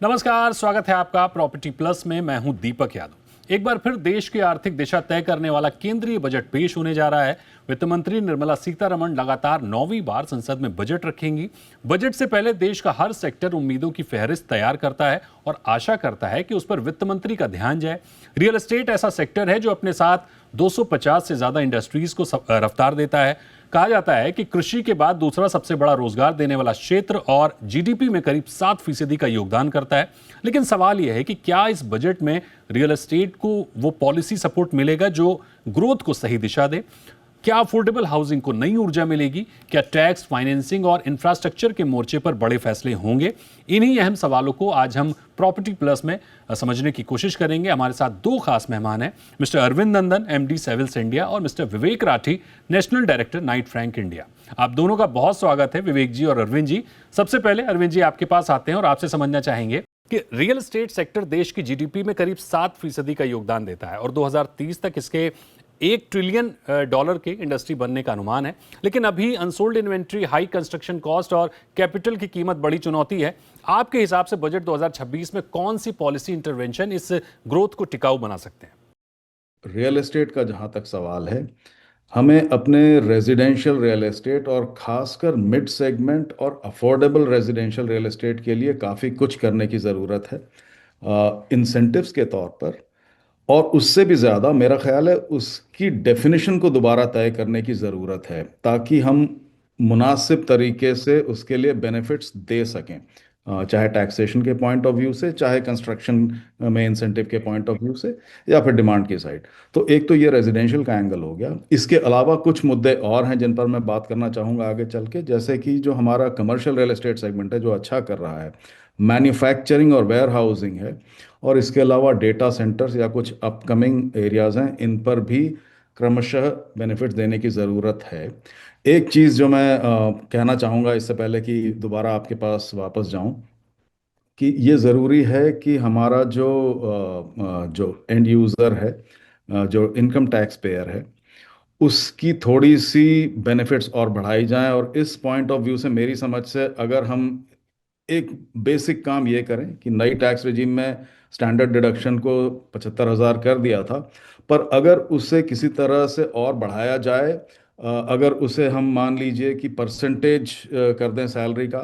नमस्कार, स्वागत है आपका प्रॉपर्टी प्लस में। मैं हूं दीपक यादव। एक बार फिर देश की आर्थिक दिशा तय करने वाला केंद्रीय बजट पेश होने जा रहा है। वित्त मंत्री निर्मला सीतारमण लगातार 9वीं बार संसद में बजट रखेंगी। बजट से पहले देश का हर सेक्टर उम्मीदों की फहरिस्त तैयार करता है और आशा करता है कि उस पर वित्त मंत्री का ध्यान जाए। रियल एस्टेट ऐसा सेक्टर है जो अपने साथ 250 से ज्यादा इंडस्ट्रीज को रफ्तार देता है। कहा जाता है कि कृषि के बाद दूसरा सबसे बड़ा रोजगार देने वाला क्षेत्र और जीडीपी में करीब 7% का योगदान करता है। लेकिन सवाल यह है कि क्या इस बजट में रियल एस्टेट को वो पॉलिसी सपोर्ट मिलेगा जो ग्रोथ को सही दिशा दे? क्या अफोर्डेबल हाउसिंग को नई ऊर्जा मिलेगी? क्या टैक्स, फाइनेंसिंग और इंफ्रास्ट्रक्चर के मोर्चे पर बड़े फैसले होंगे? इन्हीं अहम सवालों को आज हम प्रॉपर्टी प्लस में समझने की कोशिश करेंगे। हमारे साथ दो खास मेहमान हैं, mister Arvind Nandan, MD Savills India, और mister Vivek Rathi, national director Knight Frank India. आप दोनों का बहुत स्वागत है, विवेक जी और अरविंद जी। सबसे पहले अरविंद जी आपके पास आते हैं और आपसे समझना चाहेंगे कि रियल एस्टेट सेक्टर देश की जीडीपी में करीब 7% का योगदान देता है और 2030 तक इसके $1 ट्रिलियन के इंडस्ट्री बनने का अनुमान है। लेकिन अभी unsold inventory, high construction cost और कैपिटल की कीमत बड़ी चुनौती है। आपके हिसाब से बजट 2026 में कौन सी पॉलिसी इंटरवेंशन इस ग्रोथ को टिकाऊ बना सकते हैं? रियल एस्टेट का जहाँ तक सवाल है, हमें अपने रेजिडेंशियल रियल एस्टेट और खासकर मिड सेगमेंट और अफोर्डेबल रेजिडेंशियल रियल एस्टेट के लिए काफ़ी कुछ करने की ज़रूरत है इंसेंटिव्स के तौर पर। और उससे भी ज़्यादा मेरा ख्याल है उसकी डेफिनेशन को दोबारा तय करने की ज़रूरत है ताकि हम मुनासिब तरीके से उसके लिए बेनिफिट्स दे सकें, चाहे टैक्सेशन के पॉइंट ऑफ व्यू से, चाहे कंस्ट्रक्शन में इंसेंटिव के पॉइंट ऑफ व्यू से, या फिर डिमांड की साइड। तो एक तो ये रेजिडेंशियल का एंगल हो गया। इसके अलावा कुछ मुद्दे और हैं जिन पर मैं बात करना चाहूँगा आगे चल के, जैसे कि जो हमारा कमर्शियल रियल एस्टेट सेगमेंट है जो अच्छा कर रहा है, मैन्युफैक्चरिंग और वेयर हाउसिंग है, और इसके अलावा डेटा सेंटर्स या कुछ अपकमिंग एरियाज़ हैं, इन पर भी क्रमशः बेनिफिट देने की ज़रूरत है। एक चीज़ जो मैं कहना चाहूँगा इससे पहले कि दोबारा आपके पास वापस जाऊँ, कि ये ज़रूरी है कि हमारा जो एंड यूज़र है, जो इनकम टैक्स पेयर है, उसकी थोड़ी सी बेनिफिट्स और बढ़ाई जाएं। और इस पॉइंट ऑफ व्यू से मेरी समझ से अगर हम एक बेसिक काम ये करें कि नई टैक्स रिजीम में स्टैंडर्ड डिडक्शन को 75,000 कर दिया था, पर अगर उसे किसी तरह से और बढ़ाया जाए, अगर उसे हम मान लीजिए कि परसेंटेज कर दें सैलरी का,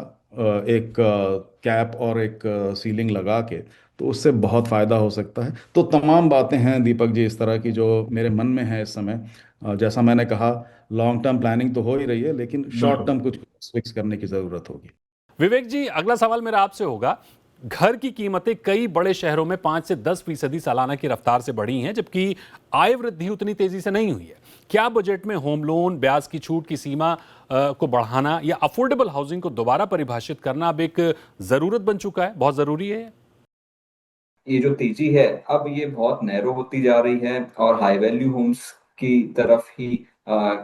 एक कैप और एक सीलिंग लगा के, तो उससे बहुत फ़ायदा हो सकता है। तो तमाम बातें हैं दीपक जी इस तरह की जो मेरे मन में है इस समय। जैसा मैंने कहा, लॉन्ग टर्म प्लानिंग तो हो ही रही है, लेकिन शॉर्ट टर्म कुछ फिक्स करने की ज़रूरत होगी। विवेक जी, अगला सवाल मेरा आपसे होगा। घर की कीमतें कई बड़े शहरों में 5 से 10% सालाना की रफ्तार से बढ़ी हैं, जबकि आय वृद्धि उतनी तेजी से नहीं हुई है। क्या बजट में होम लोन, ब्याज की छूट की सीमा को बढ़ाना या अफोर्डेबल हाउसिंग को दोबारा परिभाषित करना अब एक जरूरत बन चुका है, बहुत जरूरी है? ये जो तेजी है अब ये बहुत नैरो होती जा रही है और हाई वैल्यू होम्स की तरफ ही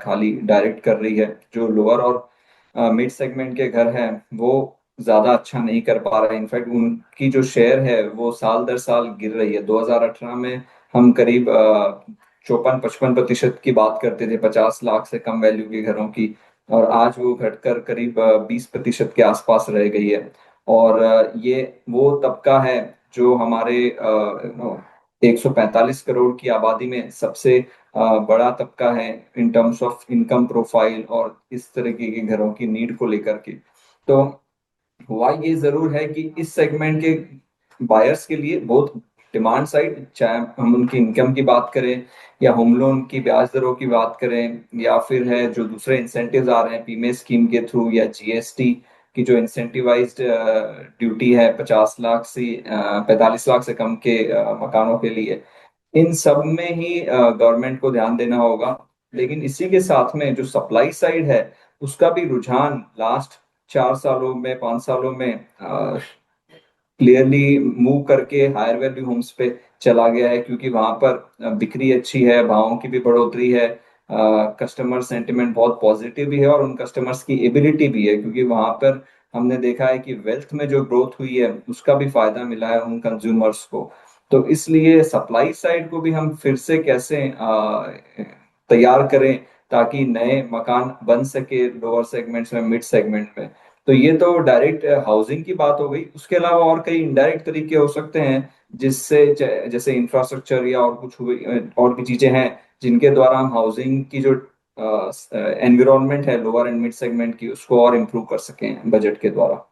खाली डायरेक्ट कर रही है। जो लोअर और मिड सेगमेंट के घर हैं वो ज्यादा अच्छा नहीं कर पा रहे हैं। इनफैक्ट उनकी जो शेयर है वो साल दर साल गिर रही है। 2018 में हम करीब 54-55% की बात करते थे 50 लाख से कम वैल्यू के घरों की, और आज वो घटकर करीब 20% के आसपास रह गई है। और ये वो तबका है जो हमारे 145 करोड़ की आबादी में सबसे बड़ा तबका है in terms of income profile और इस तरीके के घरों की नीड को लेकर के। तो हुआ ये जरूर है कि इस सेगमेंट के बायर्स के लिए बहुत डिमांड साइड, चाहे हम उनकी इनकम की बात करें या होम लोन की ब्याज दरों की बात करें, या फिर है जो दूसरे इंसेंटिव्स आ रहे हैं पीमे स्कीम के थ्रू, या जीएसटी की जो इंसेंटिवाइज्ड ड्यूटी है 45 लाख से कम के मकानों के लिए, इन सब में ही गवर्नमेंट को ध्यान देना होगा। लेकिन इसी के साथ में जो सप्लाई साइड है उसका भी रुझान लास्ट 4 सालों में, 5 सालों में क्लियरली मूव करके हायर वैल्यू होम्स पे चला गया है, क्योंकि वहां पर बिक्री अच्छी है, भावों की भी बढ़ोतरी है, कस्टमर सेंटिमेंट बहुत पॉजिटिव भी है और उन कस्टमर्स की एबिलिटी भी है, क्योंकि वहां पर हमने देखा है कि वेल्थ में जो ग्रोथ हुई है उसका भी फायदा मिला है उन कंज्यूमर्स को। तो इसलिए सप्लाई साइड को भी हम फिर से कैसे तैयार करें ताकि नए मकान बन सके लोअर सेगमेंट्स में, मिड सेगमेंट में। तो ये तो डायरेक्ट हाउसिंग की बात हो गई। उसके अलावा और कई इनडायरेक्ट तरीके हो सकते हैं जिससे जैसे इंफ्रास्ट्रक्चर या और कुछ हुई और भी चीजें हैं जिनके द्वारा हम हाउसिंग की जो एनवायरनमेंट है लोअर एंड मिड सेगमेंट की उसको और इम्प्रूव कर सकें बजट के द्वारा।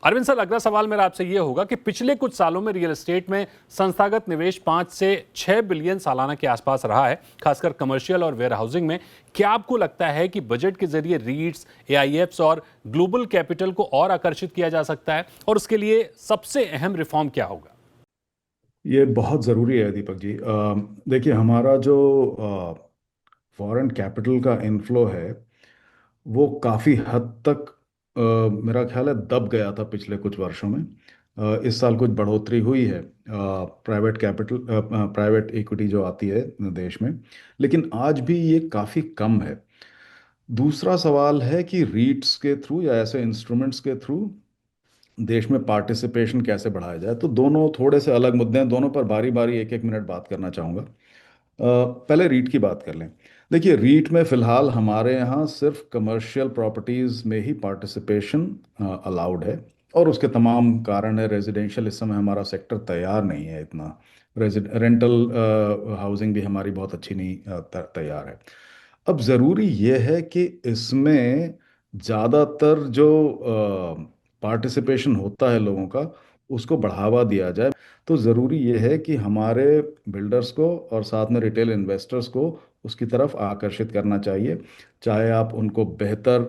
अरविंद सर, अगला सवाल मेरा आपसे यह होगा कि पिछले कुछ सालों में रियल एस्टेट में संस्थागत निवेश 5 से 6 बिलियन सालाना के आसपास रहा है, खासकर कमर्शियल और वेयर हाउसिंग में। क्या आपको लगता है कि बजट के जरिए रीट्स, एआईएफ्स और ग्लोबल कैपिटल को और आकर्षित किया जा सकता है, और उसके लिए सबसे अहम रिफॉर्म क्या होगा? ये बहुत ज़रूरी है दीपक जी। देखिए, हमारा जो फॉरेन कैपिटल का इनफ्लो है वो काफ़ी हद तक मेरा ख्याल है दब गया था पिछले कुछ वर्षों में। इस साल कुछ बढ़ोतरी हुई है प्राइवेट इक्विटी जो आती है देश में, लेकिन आज भी ये काफ़ी कम है। दूसरा सवाल है कि रीट्स के थ्रू या ऐसे इंस्ट्रूमेंट्स के थ्रू देश में पार्टिसिपेशन कैसे बढ़ाया जाए। तो दोनों थोड़े से अलग मुद्दे हैं, दोनों पर बारी बारी एक एक मिनट बात करना चाहूँगा। पहले रीट की बात कर लें। देखिए, रीट में फ़िलहाल हमारे यहाँ सिर्फ कमर्शियल प्रॉपर्टीज़ में ही पार्टिसिपेशन अलाउड है, और उसके तमाम कारण है। रेजिडेंशियल इस समय हमारा सेक्टर तैयार नहीं है इतना। रेंटल हाउसिंग भी हमारी बहुत अच्छी नहीं तैयार है। अब ज़रूरी यह है कि इसमें ज़्यादातर जो पार्टिसिपेशन होता है लोगों का उसको बढ़ावा दिया जाए। तो ज़रूरी ये है कि हमारे बिल्डर्स को और साथ में रिटेल इन्वेस्टर्स को उसकी तरफ आकर्षित करना चाहिए। चाहे आप उनको बेहतर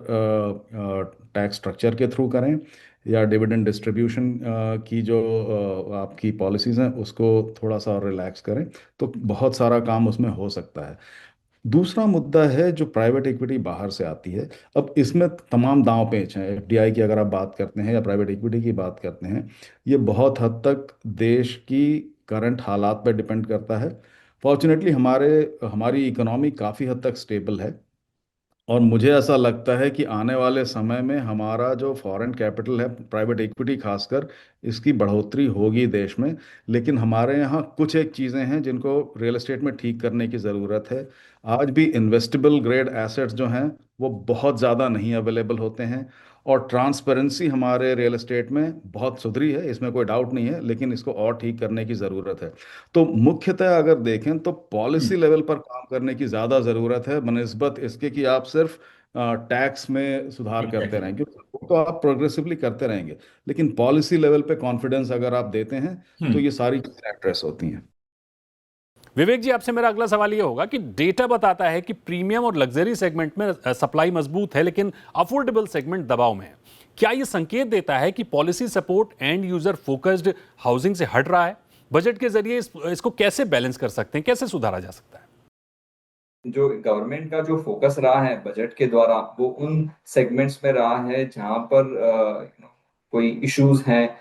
टैक्स स्ट्रक्चर के थ्रू करें या डिविडेंड डिस्ट्रीब्यूशन की जो आपकी पॉलिसीज़ हैं उसको थोड़ा सा और रिलैक्स करें, तो बहुत सारा काम उसमें हो सकता है। दूसरा मुद्दा है जो प्राइवेट इक्विटी बाहर से आती है। अब इसमें तमाम दांव पेच हैं। एफडीआई की अगर आप बात करते हैं या प्राइवेट इक्विटी की बात करते हैं, ये बहुत हद तक देश की करंट हालात पर डिपेंड करता है। फॉर्चुनेटली हमारी इकोनॉमी काफ़ी हद तक स्टेबल है, और मुझे ऐसा लगता है कि आने वाले समय में हमारा जो फॉरेन कैपिटल है, प्राइवेट इक्विटी खासकर, इसकी बढ़ोतरी होगी देश में। लेकिन हमारे यहाँ कुछ एक चीज़ें हैं जिनको रियल एस्टेट में ठीक करने की ज़रूरत है। आज भी इन्वेस्टेबल ग्रेड एसेट्स जो हैं वो बहुत ज़्यादा नहीं अवेलेबल होते हैं, और ट्रांसपेरेंसी हमारे रियल एस्टेट में बहुत सुधरी है, इसमें कोई डाउट नहीं है, लेकिन इसको और ठीक करने की ज़रूरत है। तो मुख्यतः अगर देखें तो पॉलिसी लेवल पर काम करने की ज़्यादा ज़रूरत है बनस्बत इसके कि आप सिर्फ टैक्स में सुधार करते रहें, क्योंकि वो तो आप प्रोग्रेसिवली करते रहेंगे, लेकिन पॉलिसी लेवल पे कॉन्फिडेंस अगर आप देते हैं तो ये सारी चीज़ें एड्रेस होती हैं। विवेक जी, आपसे मेरा अगला सवाल यह होगा कि डेटा बताता है कि प्रीमियम और लग्जरी सेगमेंट में सप्लाई मजबूत है, लेकिन अफोर्डेबल सेगमेंट दबाव में है। क्या यह संकेत देता है कि policy support and user focused housing से हट रहा है? बजट के जरिए इसको कैसे बैलेंस कर सकते हैं, कैसे सुधारा जा सकता है? जो गवर्नमेंट का जो फोकस रहा है बजट के द्वारा वो उन सेगमेंट्स में रहा है जहां पर कोई इश्यूज हैं,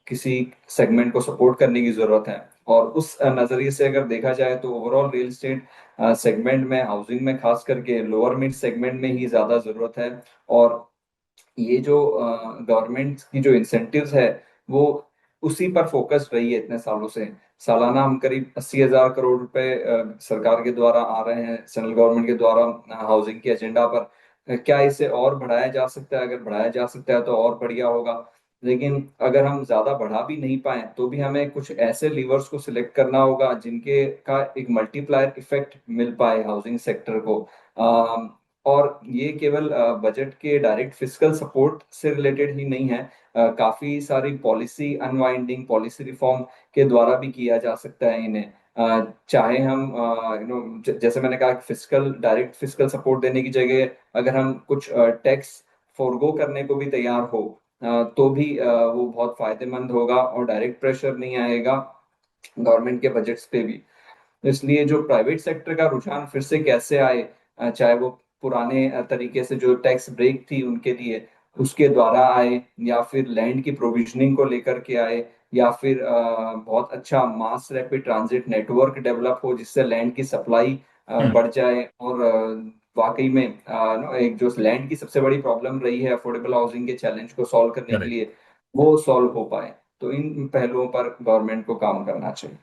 किसी सेगमेंट को सपोर्ट करने की जरूरत है। और उस नजरिए से अगर देखा जाए तो ओवरऑल रियल एस्टेट सेगमेंट में, हाउसिंग में खास करके लोअर मिड सेगमेंट में ही ज्यादा जरूरत है। और ये जो गवर्नमेंट की जो इंसेंटिव्स है वो उसी पर फोकस रही है इतने सालों से। सालाना हम करीब 80,000 करोड़ रुपए सरकार के द्वारा आ रहे हैं, सेंट्रल गवर्नमेंट के द्वारा हाउसिंग के एजेंडा पर। क्या इसे और बढ़ाया जा सकता है? अगर बढ़ाया जा सकता है तो और बढ़िया होगा। लेकिन अगर हम ज्यादा बढ़ा भी नहीं पाए तो भी हमें कुछ ऐसे लीवर्स को सिलेक्ट करना होगा जिनके का एक मल्टीप्लायर इफेक्ट मिल पाए हाउसिंग सेक्टर को। और ये केवल बजट के डायरेक्ट फिस्कल सपोर्ट से रिलेटेड ही नहीं है। काफी सारी पॉलिसी अनवाइंडिंग, पॉलिसी रिफॉर्म के द्वारा भी किया जा सकता है इन्हें। चाहे हम जैसे मैंने कहा फिस्कल, डायरेक्ट फिस्कल सपोर्ट देने की जगह अगर हम कुछ टैक्स फोरगो करने को भी तैयार हो तो भी वो बहुत फायदेमंद होगा और डायरेक्ट प्रेशर नहीं आएगा गवर्नमेंट के बजट्स पे भी। इसलिए जो प्राइवेट सेक्टर का रुझान फिर से कैसे आए, चाहे वो पुराने तरीके से जो टैक्स ब्रेक थी उनके लिए उसके द्वारा आए, या फिर लैंड की प्रोविजनिंग को लेकर के आए, या फिर बहुत अच्छा mass rapid transit network develop हो जिससे लैंड की सप्लाई बढ़ जाए। और वाकई में एक जो लैंड की सबसे बड़ी प्रॉब्लम रही है अफोर्डेबल हाउसिंग के चैलेंज को सॉल्व करने के लिए, वो सॉल्व हो पाए। तो इन पहलुओं पर गवर्नमेंट को काम करना चाहिए।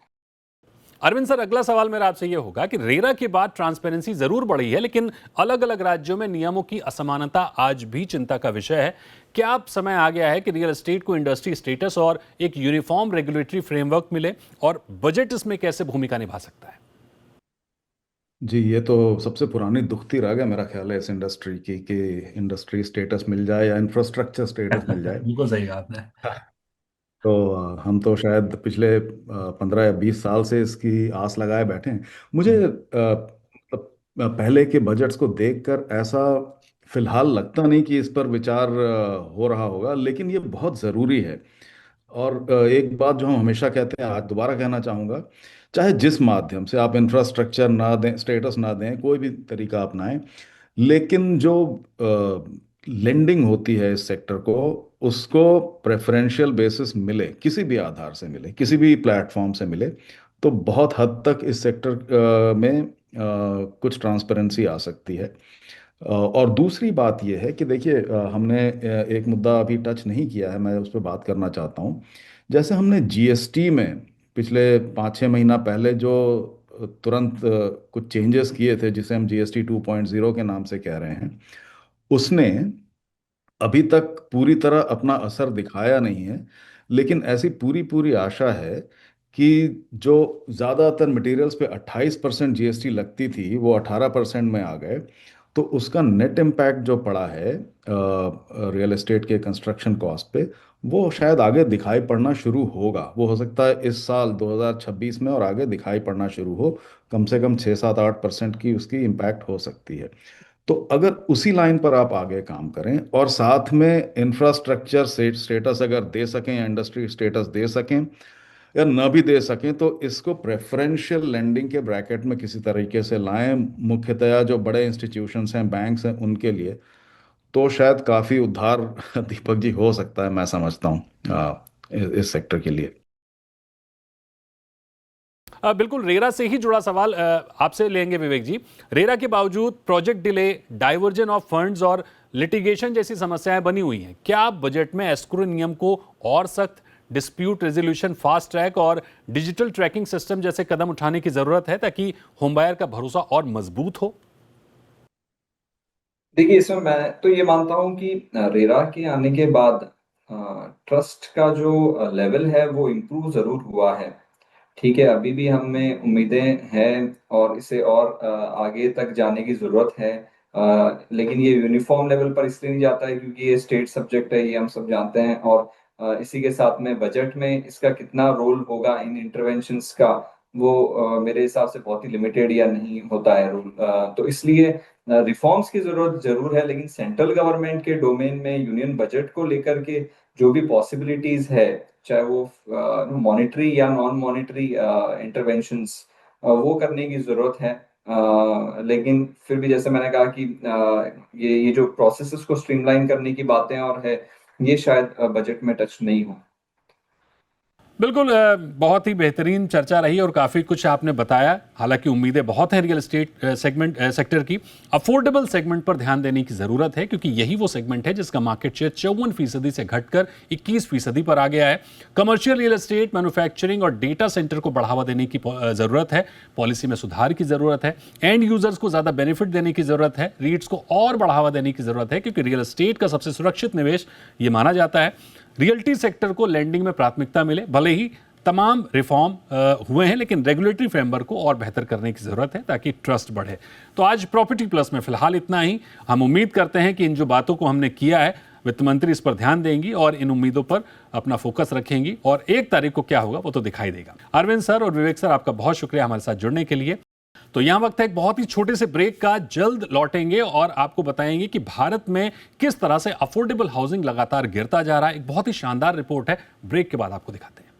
अरविंद सर, अगला सवाल मेरा आपसे ये होगा कि रेरा के बाद ट्रांसपेरेंसी जरूर बढ़ी है, लेकिन अलग अलग राज्यों में नियमों की असमानता आज भी चिंता का विषय है। क्या अब समय आ गया है कि रियल एस्टेट को इंडस्ट्री स्टेटस और एक यूनिफॉर्म रेगुलेटरी फ्रेमवर्क मिले, और बजट इसमें कैसे भूमिका निभा सकता है? जी, ये तो सबसे पुरानी दुखती रह गया मेरा ख्याल है इस इंडस्ट्री की, कि इंडस्ट्री स्टेटस मिल जाए या इंफ्रास्ट्रक्चर स्टेटस मिल जाए। बिल्कुल सही कहा आपने। तो हम तो शायद पिछले 15 या 20 साल से इसकी आस लगाए बैठे हैं। मुझे पहले के बजट्स को देखकर ऐसा फिलहाल लगता नहीं कि इस पर विचार हो रहा होगा, लेकिन ये बहुत ज़रूरी है। और एक बात जो हम हमेशा कहते हैं, आज दोबारा कहना चाहूँगा, चाहे जिस माध्यम से आप इंफ्रास्ट्रक्चर ना दें, स्टेटस ना दें, कोई भी तरीका अपनाएं, लेकिन जो लेंडिंग होती है इस सेक्टर को, उसको प्रेफरेंशियल बेसिस मिले, किसी भी आधार से मिले, किसी भी प्लेटफॉर्म से मिले, तो बहुत हद तक इस सेक्टर में कुछ ट्रांसपेरेंसी आ सकती है। और दूसरी बात यह है कि देखिए, हमने एक मुद्दा अभी टच नहीं किया है, मैं उस पर बात करना चाहता हूँ। जैसे हमने जीएसटी में पिछले 5-6 महीना पहले जो तुरंत कुछ चेंजेस किए थे, जिसे हम जीएसटी 2.0 के नाम से कह रहे हैं, उसने अभी तक पूरी तरह अपना असर दिखाया नहीं है। लेकिन ऐसी पूरी पूरी आशा है कि जो ज़्यादातर मटेरियल्स पे 28% जीएसटी लगती थी, वो 18% में आ गए। तो उसका नेट इम्पैक्ट जो पड़ा है रियल एस्टेट के कंस्ट्रक्शन कॉस्ट पे, वो शायद आगे दिखाई पड़ना शुरू होगा। वो हो सकता है इस साल 2026 में और आगे दिखाई पड़ना शुरू हो। कम से कम 6-7-8% की उसकी इम्पैक्ट हो सकती है। तो अगर उसी लाइन पर आप आगे काम करें और साथ में इंफ्रास्ट्रक्चर स्टेटस अगर दे सकें या इंडस्ट्री स्टेटस दे सकें, या न भी दे सकें, तो इसको प्रेफरेंशियल लेंडिंग के ब्रैकेट में किसी तरीके से लाएं, मुख्यतया जो बड़े इंस्टीट्यूशंस हैं, बैंक्स हैं, उनके लिए, तो शायद काफ़ी उद्धार दीपक जी हो सकता है, मैं समझता हूँ इस सेक्टर के लिए। बिल्कुल, रेरा से ही जुड़ा सवाल आपसे लेंगे विवेक जी। रेरा के बावजूद project delay, diversion of funds और लिटिगेशन जैसी समस्याएं बनी हुई हैं। क्या आप बजट में एस्क्रो नियम को और सख्त, डिस्प्यूट रेजोल्यूशन फास्ट ट्रैक और डिजिटल ट्रैकिंग सिस्टम जैसे कदम उठाने की जरूरत है, ताकि होमबायर का भरोसा और मजबूत हो? देखिए, इसमें मैं तो ये मानता हूँ कि रेरा के आने के बाद ट्रस्ट का जो लेवल है वो इम्प्रूव ज़रूर हुआ है। ठीक है, अभी भी हमें उम्मीदें हैं और इसे और आगे तक जाने की ज़रूरत है। लेकिन ये यूनिफ़ॉर्म लेवल पर इसलिए नहीं जाता है क्योंकि ये स्टेट सब्जेक्ट है, ये हम सब जानते हैं। और इसी के साथ में बजट में इसका कितना रोल होगा इन इंटरवेंशंस का, वो मेरे हिसाब से बहुत ही लिमिटेड या नहीं होता है रोल। तो इसलिए रिफॉर्म्स की ज़रूरत ज़रूर है, लेकिन सेंट्रल गवर्नमेंट के डोमेन में यूनियन बजट को लेकर के जो भी पॉसिबिलिटीज़ है, चाहे वो मॉनेटरी या नॉन मॉनेटरी इंटरवेंशंस, वो करने की ज़रूरत है। लेकिन फिर भी जैसे मैंने कहा कि ये जो प्रोसेसेस को स्ट्रीमलाइन करने की बातें और है, ये शायद बजट में टच नहीं हो। बिल्कुल, बहुत ही बेहतरीन चर्चा रही और काफ़ी कुछ आपने बताया। हालांकि उम्मीदें बहुत हैं रियल एस्टेट सेक्टर की। अफोर्डेबल सेगमेंट पर ध्यान देने की ज़रूरत है, क्योंकि यही वो सेगमेंट है जिसका मार्केट शेयर 54% से घटकर 21% पर आ गया है। कमर्शियल रियल एस्टेट, मैन्युफैक्चरिंग और डेटा सेंटर को बढ़ावा देने की ज़रूरत है। पॉलिसी में सुधार की ज़रूरत है। एंड यूजर्स को ज़्यादा बेनिफिट देने की ज़रूरत है। रीट्स को और बढ़ावा देने की ज़रूरत है, क्योंकि रियल एस्टेट का सबसे सुरक्षित निवेश ये माना जाता है। रियल्टी सेक्टर को लैंडिंग में प्राथमिकता मिले। भले ही तमाम रिफॉर्म हुए हैं, लेकिन रेगुलेटरी फ्रेमवर्क को और बेहतर करने की जरूरत है, ताकि ट्रस्ट बढ़े। तो आज प्रॉपर्टी प्लस में फिलहाल इतना ही। हम उम्मीद करते हैं कि इन जो बातों को हमने किया है, वित्त मंत्री इस पर ध्यान देंगी और इन उम्मीदों पर अपना फोकस रखेंगी, और 1 तारीख को क्या होगा वो तो दिखाई देगा। अरविंद सर और विवेक सर, आपका बहुत शुक्रिया हमारे साथ जुड़ने के लिए। तो यहां वक्त है एक बहुत ही छोटे से ब्रेक का। जल्द लौटेंगे और आपको बताएंगे कि भारत में किस तरह से अफोर्डेबल हाउसिंग लगातार गिरता जा रहा है। एक बहुत ही शानदार रिपोर्ट है, ब्रेक के बाद आपको दिखाते हैं।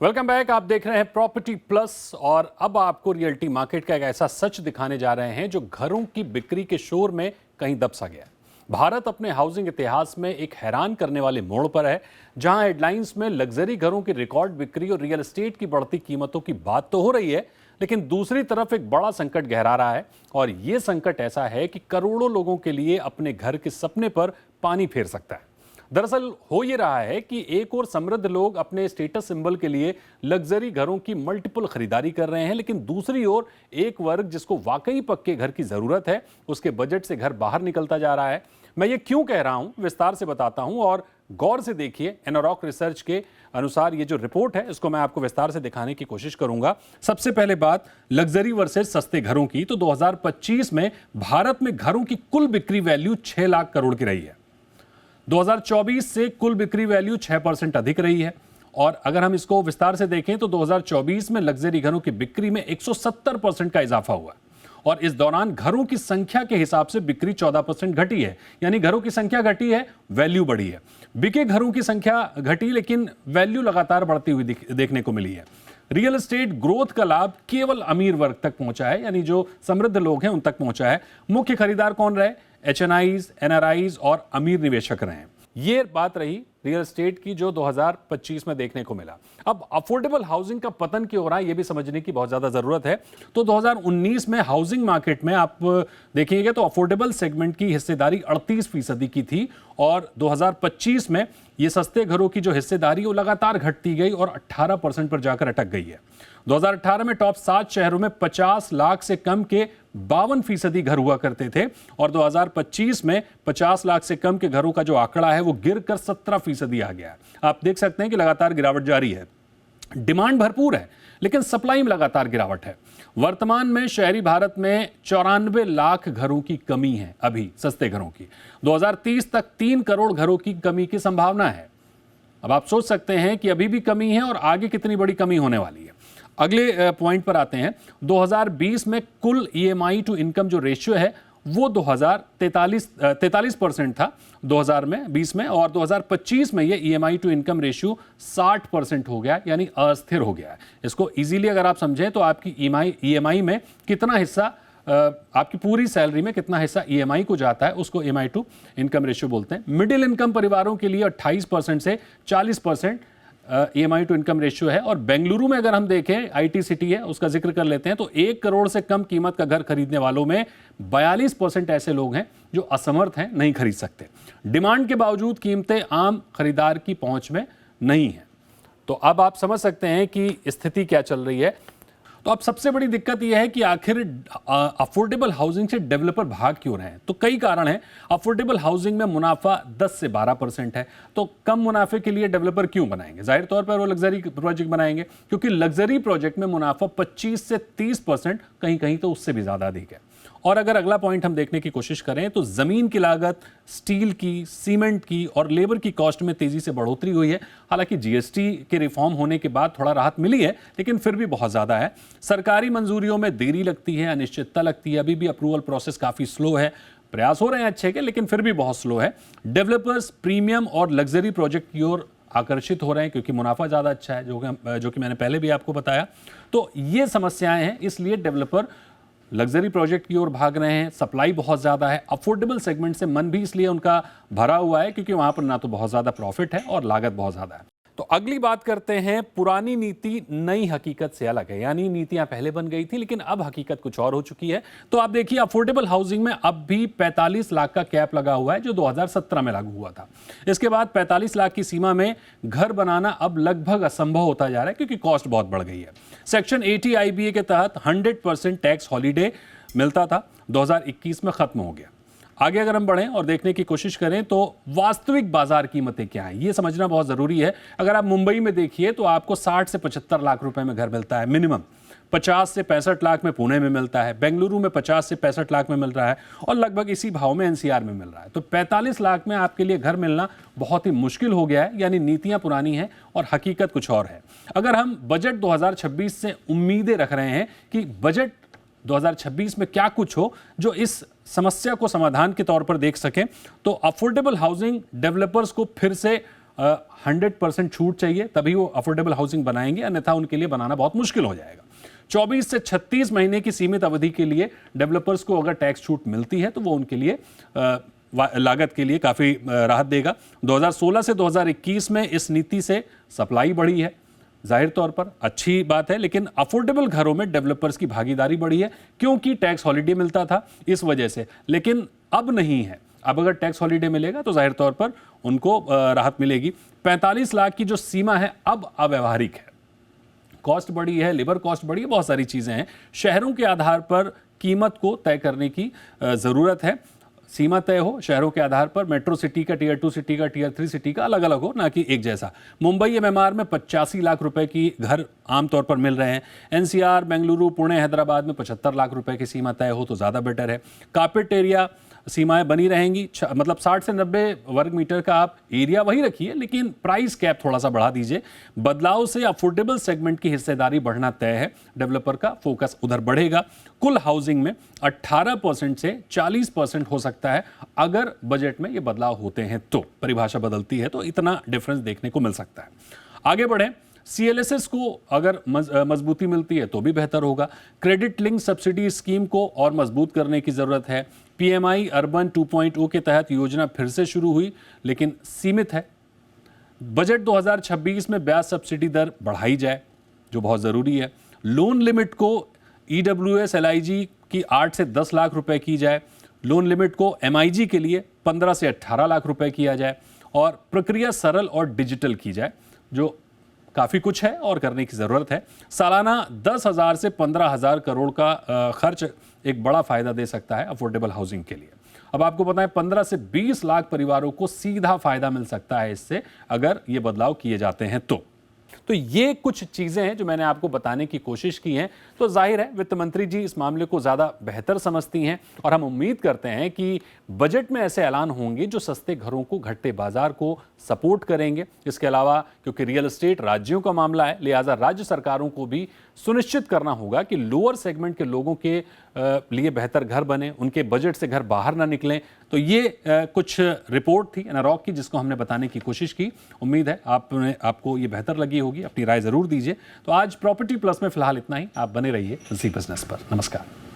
Welcome back. आप देख रहे हैं प्रॉपर्टी प्लस, और अब आपको रियल्टी मार्केट का एक ऐसा सच दिखाने जा रहे हैं जो घरों की बिक्री के शोर में कहीं दब सा गया। भारत अपने हाउसिंग इतिहास में एक हैरान करने वाले मोड़ पर है, जहां हेडलाइंस में लग्जरी घरों की रिकॉर्ड बिक्री और रियल एस्टेट की बढ़ती कीमतों की बात तो हो रही है, लेकिन दूसरी तरफ एक बड़ा संकट गहरा रहा है। और यह संकट ऐसा है कि करोड़ों लोगों के लिए अपने घर के सपने पर पानी फेर सकता है। दरअसल हो ये रहा है कि एक और समृद्ध लोग अपने स्टेटस सिंबल के लिए लग्जरी घरों की मल्टीपल खरीदारी कर रहे हैं, लेकिन दूसरी ओर एक वर्ग जिसको वाकई पक्के घर की जरूरत है, उसके बजट से घर बाहर निकलता जा रहा है। मैं ये क्यों कह रहा हूं, विस्तार से बताता हूं और गौर से देखिए। एनारॉक रिसर्च के अनुसार ये जो रिपोर्ट है, इसको मैं आपको विस्तार से दिखाने की कोशिश करूंगा। सबसे पहले बात लग्जरी वर्सेस सस्ते घरों की, तो 2025 में भारत में घरों की कुल बिक्री वैल्यू 6 लाख करोड़ की रही है। 2024 से कुल बिक्री वैल्यू 6% अधिक रही है। और अगर हम इसको विस्तार से देखें तो 2024 में लग्जरी घरों की बिक्री में 170% का इजाफा हुआ और इस दौरान घरों की संख्या के हिसाब से बिक्री 14% घटी है। यानी घरों की संख्या घटी है, वैल्यू बढ़ी है। बिके घरों की संख्या घटी, लेकिन वैल्यू लगातार बढ़ती हुई देखने को मिली है। रियल एस्टेट ग्रोथ का लाभ केवल अमीर वर्ग तक पहुंचा है, यानी जो समृद्ध लोग हैं उन तक पहुंचा है। मुख्य खरीदार कौन रहे? एचएनआईज, एनआरआईज और अमीर निवेशक रहे हैं। ये बात रही रियल एस्टेट की जो 2025 में देखने को मिला। अब अफोर्डेबल हाउसिंग का पतन क्यों हो रहा है, ये भी समझने की बहुत ज्यादा जरूरत है। तो 2019 में हाउसिंग मार्केट में आप देखिएगा तो अफोर्डेबल सेगमेंट की हिस्सेदारी 38% की थी और 2025 में ये सस्ते घरों की जो हिस्सेदारी वो लगातार घटती गई और 18% पर जाकर अटक गई है। 2018 में टॉप 7 शहरों में 50 लाख से कम के 52% घर हुआ करते थे और 2025 में 50 लाख से कम के घरों का जो आंकड़ा है वो गिरकर 17% आ गया है। आप देख सकते हैं कि लगातार गिरावट जारी है। डिमांड भरपूर है, लेकिन सप्लाई में लगातार गिरावट है। वर्तमान में शहरी भारत में 94 लाख घरों की कमी है, अभी सस्ते घरों की। 2030 तक 3 करोड़ घरों की कमी की संभावना है। अब आप सोच सकते हैं कि अभी भी कमी है और आगे कितनी बड़ी कमी होने वाली है। अगले पॉइंट पर आते हैं। 2020 में कुल ईएमआई टू इनकम जो रेशियो है वो 43% था 2020 में और 2025 में ये ईएमआई टू इनकम रेशियो 60% हो गया, यानी अस्थिर हो गया है। इसको इजीली अगर आप समझें तो आपकी ईएमआई में कितना हिस्सा, आपकी पूरी सैलरी में कितना हिस्सा ईएमआई को जाता है, उसको ईएमआई टू इनकम रेशियो बोलते हैं। मिडिल इनकम परिवारों के लिए 28% से 40% ईएमआई टू इनकम रेशियो है। और बेंगलुरु में अगर हम देखें, आईटी सिटी है, उसका जिक्र कर लेते हैं, तो 1 करोड़ से कम कीमत का घर खरीदने वालों में 42% ऐसे लोग हैं जो असमर्थ हैं, नहीं खरीद सकते। डिमांड के बावजूद कीमतें आम खरीदार की पहुंच में नहीं है। तो अब आप समझ सकते हैं कि स्थिति क्या चल रही है। तो अब सबसे बड़ी दिक्कत यह है कि आखिर अफोर्डेबल हाउसिंग से डेवलपर भाग क्यों रहे हैं। तो कई कारण हैं। अफोर्डेबल हाउसिंग में मुनाफा 10 से 12% है, तो कम मुनाफे के लिए डेवलपर क्यों बनाएंगे? जाहिर तौर पर वो लग्जरी प्रोजेक्ट बनाएंगे, क्योंकि लग्जरी प्रोजेक्ट में मुनाफा 25 से 30%, कहीं कहीं तो उससे भी ज्यादा अधिक है। और अगर अगला पॉइंट हम देखने की कोशिश करें तो जमीन की लागत, स्टील की, सीमेंट की और लेबर की कॉस्ट में तेजी से बढ़ोतरी हुई है। हालांकि जीएसटी के रिफॉर्म होने के बाद थोड़ा राहत मिली है, लेकिन फिर भी बहुत ज्यादा है। सरकारी मंजूरियों में देरी लगती है, अनिश्चितता लगती है, अभी भी अप्रूवल प्रोसेस काफी स्लो है। प्रयास हो रहे हैं अच्छे के, लेकिन फिर भी बहुत स्लो है। डेवलपर्स प्रीमियम और लग्जरी प्रोजेक्ट की ओर आकर्षित हो रहे हैं क्योंकि मुनाफा ज्यादा अच्छा है, जो कि मैंने पहले भी आपको बताया। तो ये समस्याएं हैं, इसलिए डेवलपर लग्जरी प्रोजेक्ट की ओर भाग रहे हैं। सप्लाई बहुत ज़्यादा है। अफोर्डेबल सेगमेंट से मन भी इसलिए उनका भरा हुआ है क्योंकि वहाँ पर ना तो बहुत ज़्यादा प्रॉफिट है और लागत बहुत ज़्यादा है। तो अगली बात करते हैं, पुरानी नीति नई हकीकत से अलग है। यानी नीतियां पहले बन गई थी, लेकिन अब हकीकत कुछ और हो चुकी है। तो आप देखिए, अफोर्डेबल हाउसिंग में अब भी 45 लाख का कैप लगा हुआ है, जो 2017 में लागू हुआ था। इसके बाद 45 लाख की सीमा में घर बनाना अब लगभग असंभव होता जा रहा है क्योंकि कॉस्ट बहुत बढ़ गई है। सेक्शन 80 IBA के तहत 100% टैक्स हॉलीडे मिलता था, 2021 में खत्म हो गया। आगे अगर हम बढ़ें और देखने की कोशिश करें तो वास्तविक बाजार कीमतें क्या हैं, ये समझना बहुत ज़रूरी है। अगर आप मुंबई में देखिए तो आपको 60 से 75 लाख रुपए में घर मिलता है मिनिमम। 50 से 65 लाख में पुणे में मिलता है, बेंगलुरु में 50 से 65 लाख में मिल रहा है और लगभग इसी भाव में एनसीआर में मिल रहा है। तो 45 लाख में आपके लिए घर मिलना बहुत ही मुश्किल हो गया है। यानी नीतियां पुरानी हैं और हकीकत कुछ और है। अगर हम बजट 2026 से उम्मीदें रख रहे हैं कि बजट 2026 में क्या कुछ हो जो इस समस्या को समाधान के तौर पर देख सकें, तो अफोर्डेबल हाउसिंग डेवलपर्स को फिर से 100% छूट चाहिए, तभी वो अफोर्डेबल हाउसिंग बनाएंगे, अन्यथा उनके लिए बनाना बहुत मुश्किल हो जाएगा। 24 से 36 महीने की सीमित अवधि के लिए डेवलपर्स को अगर टैक्स छूट मिलती है तो वो उनके लिए लागत के लिए काफ़ी राहत देगा। 2016 से 2021 में इस नीति से सप्लाई बढ़ी है, जाहिर तौर पर अच्छी बात है, लेकिन अफोर्डेबल घरों में डेवलपर्स की भागीदारी बढ़ी है क्योंकि टैक्स हॉलिडे मिलता था इस वजह से, लेकिन अब नहीं है। अब अगर टैक्स हॉलिडे मिलेगा तो जाहिर तौर पर उनको राहत मिलेगी। 45 लाख की जो सीमा है अब अव्यवहारिक है, कॉस्ट बढ़ी है, लेबर कॉस्ट बढ़ी है, बहुत सारी चीज़ें हैं। शहरों के आधार पर कीमत को तय करने की ज़रूरत है, सीमा तय हो शहरों के आधार पर, मेट्रो सिटी का, टियर 2 सिटी का, टियर 3 सिटी का अलग अलग हो, ना कि एक जैसा। मुंबई एमएमआर में 85 लाख रुपए की घर आमतौर पर मिल रहे हैं। एनसीआर, बेंगलुरु, पुणे, हैदराबाद में 75 लाख रुपए की सीमा तय हो तो ज़्यादा बेटर है। कार्पेट एरिया सीमाएं बनी रहेंगी, मतलब 60 से 90 वर्ग मीटर का आप एरिया वही रखिए, लेकिन प्राइस कैप थोड़ा सा बढ़ा दीजिए। बदलाव से अफोर्डेबल सेगमेंट की हिस्सेदारी बढ़ना तय है, डेवलपर का फोकस उधर बढ़ेगा। कुल हाउसिंग में 18% से 40% हो सकता है अगर बजट में ये बदलाव होते हैं तो, परिभाषा बदलती है तो इतना डिफरेंस देखने को मिल सकता है। आगे बढ़ें, सीएलएसएस को अगर मजबूती मिलती है तो भी बेहतर होगा। क्रेडिट लिंक सब्सिडी स्कीम को और मजबूत करने की ज़रूरत है। पीएमआई अर्बन 2.0 के तहत योजना फिर से शुरू हुई लेकिन सीमित है। बजट 2026 में ब्याज सब्सिडी दर बढ़ाई जाए जो बहुत ज़रूरी है। लोन लिमिट को ईडब्ल्यूएस एलआईजी की 8 से 10 लाख रुपए की जाए। लोन लिमिट को एमआईजी के लिए 15 से 18 लाख रुपए किया जाए और प्रक्रिया सरल और डिजिटल की जाए, जो काफ़ी कुछ है और करने की ज़रूरत है। सालाना 10,000 से 15,000 करोड़ का खर्च एक बड़ा फ़ायदा दे सकता है अफोर्डेबल हाउसिंग के लिए। अब आपको पता है 15 से 20 लाख परिवारों को सीधा फ़ायदा मिल सकता है इससे, अगर ये बदलाव किए जाते हैं तो ये कुछ चीज़ें हैं जो मैंने आपको बताने की कोशिश की हैं। तो जाहिर है वित्त मंत्री जी इस मामले को ज़्यादा बेहतर समझती हैं और हम उम्मीद करते हैं कि बजट में ऐसे ऐलान होंगे जो सस्ते घरों को, घटते बाजार को सपोर्ट करेंगे। इसके अलावा क्योंकि रियल एस्टेट राज्यों का मामला है, लिहाजा राज्य सरकारों को भी सुनिश्चित करना होगा कि लोअर सेगमेंट के लोगों के लिए बेहतर घर बने, उनके बजट से घर बाहर ना निकलें। तो ये कुछ रिपोर्ट थी एनारॉक की जिसको हमने बताने की कोशिश की। उम्मीद है आपको ये बेहतर लगी होगी, अपनी राय ज़रूर दीजिए। तो आज प्रॉपर्टी प्लस में फिलहाल इतना ही। आप बने रहिए ज़ी बिजनेस पर। नमस्कार।